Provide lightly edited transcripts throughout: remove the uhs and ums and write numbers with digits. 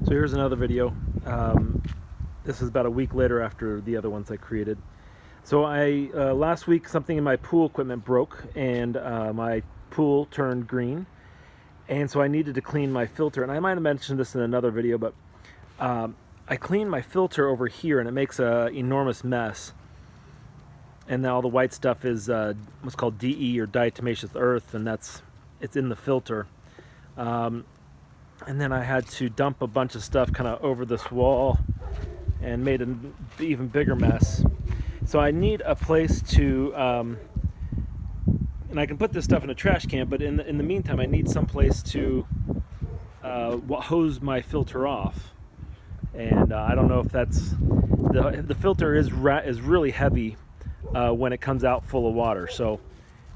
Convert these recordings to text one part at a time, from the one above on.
So here's another video. This is about a week later after the other ones I created. So last week something in my pool equipment broke and my pool turned green, and so I needed to clean my filter. And I might have mentioned this in another video, but I cleaned my filter over here and it makes an enormous mess. And then all the white stuff is what's called DE, or diatomaceous earth, and it's in the filter. And then I had to dump a bunch of stuff kind of over this wall and made an even bigger mess. So I need a place to, and I can put this stuff in a trash can, but in the meantime, I need some place to hose my filter off. And I don't know if that's, the filter is really heavy when it comes out full of water. So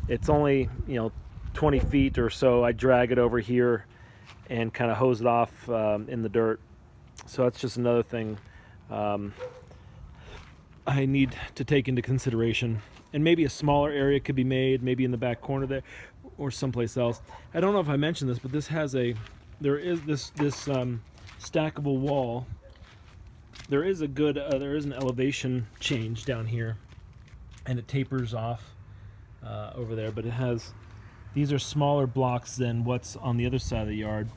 it's only, 20 feet or so. I drag it over here and kind of hose it off in the dirt. So that's just another thing I need to take into consideration. And maybe a smaller area could be made, maybe in the back corner there or someplace else. I don't know if I mentioned this, but there is this stackable wall. There is an elevation change down here, and it tapers off over there, but these are smaller blocks than what's on the other side of the yard.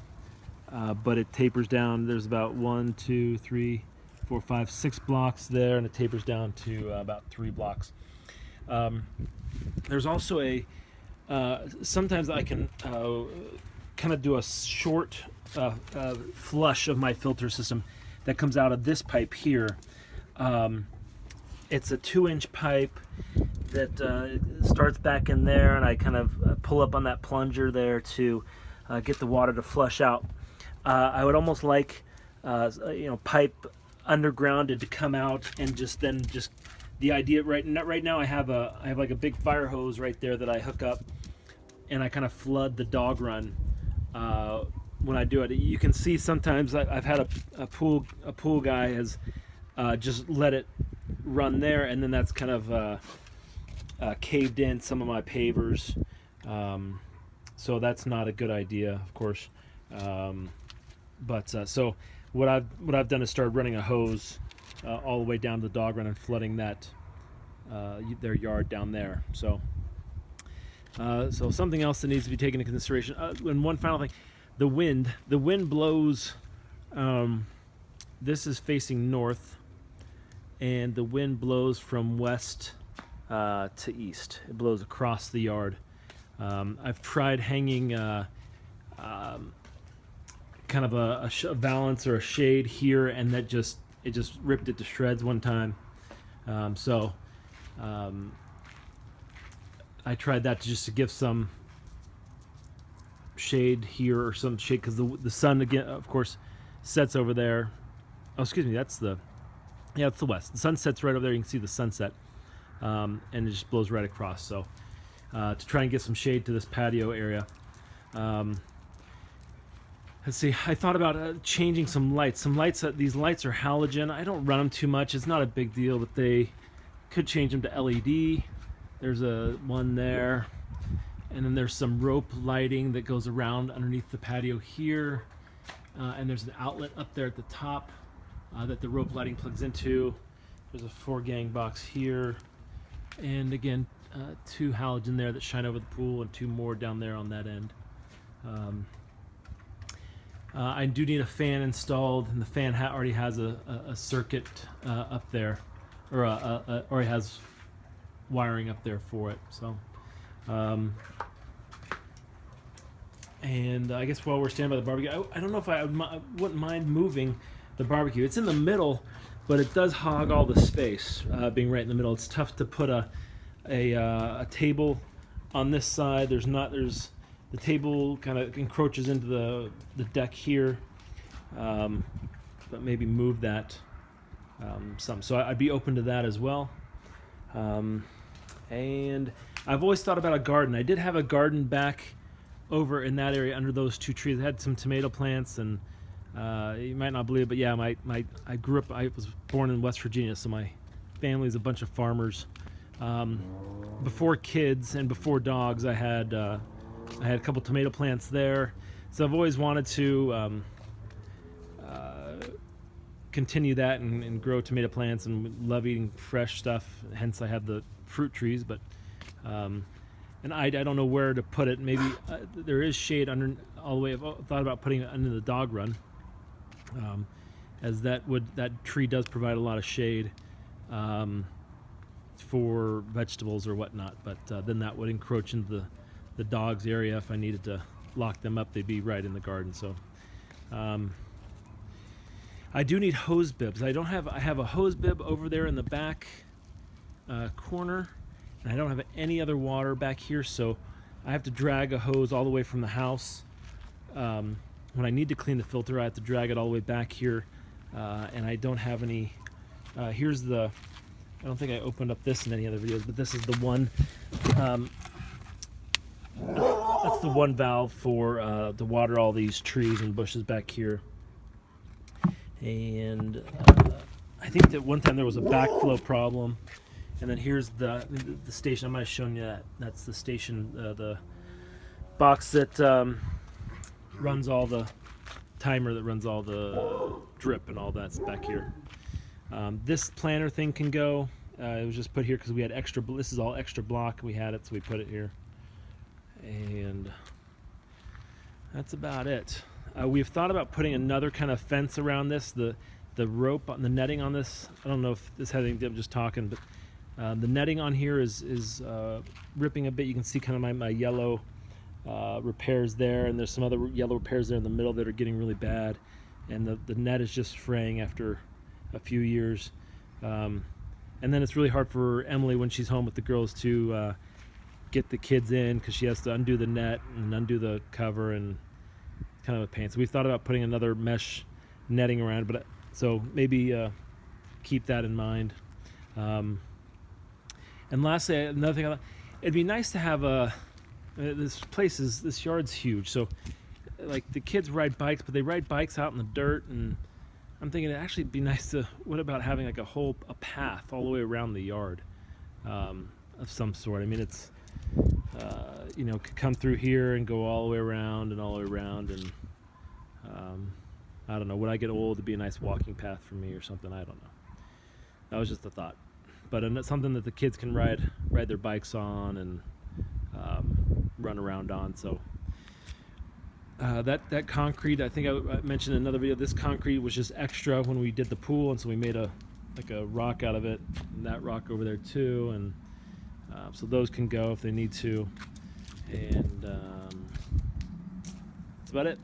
But it tapers down. There's about 1, 2, 3, 4, 5, 6 blocks there, and it tapers down to about 3 blocks. There's also sometimes I can kind of do a short flush of my filter system that comes out of this pipe here. It's a 2-inch pipe that starts back in there, and I kind of pull up on that plunger there to get the water to flush out. I would almost like pipe undergrounded to come out, and just the idea right now I have like a big fire hose right there that I hook up, and I kind of flood the dog run when I do it. You can see sometimes I've had a pool guy has just let it run there, and then that's kind of caved in some of my pavers. So that's not a good idea, of course. So what I've done is started running a hose all the way down to the dog run and flooding their yard down there. So something else that needs to be taken into consideration. And one final thing, the wind blows. This is facing north, and the wind blows from west to east. It blows across the yard. I've tried hanging kind of a valance or a shade here, and it just ripped it to shreds one time. I tried that just to give some shade here, or some shade, because the sun, again, of course, sets over there. Oh, excuse me, it's the west. The sun sets right over there. You can see the sunset, and it just blows right across. So to try and get some shade to this patio area. Let's see, I thought about changing some lights. These lights are halogen. I don't run them too much. It's not a big deal, but they could change them to LED. There's one there. And then there's some rope lighting that goes around underneath the patio here. And there's an outlet up there at the top that the rope lighting plugs into. There's a 4-gang box here. And again, 2 halogen there that shine over the pool, and 2 more down there on that end. I do need a fan installed, and the fan already has a circuit up there, or already has wiring up there for it. So, and I guess while we're standing by the barbecue, I don't know if I wouldn't mind moving the barbecue. It's in the middle, but it does hog all the space, being right in the middle. It's tough to put a table on this side. The table kind of encroaches into the deck here, but maybe move that some. So I'd be open to that as well. And I've always thought about a garden. I did have a garden back over in that area under those 2 trees. I had some tomato plants, and you might not believe it, but yeah, I was born in West Virginia, so my family's a bunch of farmers. Before kids and before dogs, I had a couple tomato plants there. So I've always wanted to continue that and grow tomato plants, and love eating fresh stuff. Hence, I have the fruit trees. But and I don't know where to put it. Maybe there is shade under all the way. I've thought about putting it under the dog run, as that tree does provide a lot of shade for vegetables or whatnot. But then that would encroach into the dog's area. If I needed to lock them up, they'd be right in the garden. So. I do need hose bibs. I have a hose bib over there in the back corner, and I don't have any other water back here, so I have to drag a hose all the way from the house. When I need to clean the filter, I have to drag it all the way back here, and I don't have any. Here's the. I don't think I opened up this in any other videos, but this is the one. That's the one valve for to water all these trees and bushes back here. And I think that one time there was a backflow problem, and then here's the station. I might have shown you that. That's the station, the box that runs all the timer, that runs all the drip and all that's back here. This planter thing can go. It was just put here because we had extra. This is all extra block. We had it, so we put it here. And that's about it. We've thought about putting another kind of fence around this. The rope on the netting on this, I don't know if this had anything to do, I'm just talking, but the netting on here is ripping a bit. You can see kind of my yellow repairs there, and there's some other yellow repairs there in the middle that are getting really bad, and the net is just fraying after a few years. And then it's really hard for Emily when she's home with the girls to get the kids in, because she has to undo the net and undo the cover, and kind of a pain. So we've thought about putting another mesh netting around, but so maybe keep that in mind. And lastly, another thing, it'd be nice to have this yard's huge. So like the kids ride bikes, but they ride bikes out in the dirt, and I'm thinking it'd actually be nice to, what about having like a path all the way around the yard of some sort. I mean, it's could come through here and go all the way around and all the way around, and I don't know, would I get old, to be a nice walking path for me or something? I don't know. That was just a thought, but something that the kids can ride their bikes on and run around on. So that concrete, I think I mentioned in another video, this concrete was just extra when we did the pool, and so we made a rock out of it, and that rock over there too, and so those can go if they need to. And that's about it.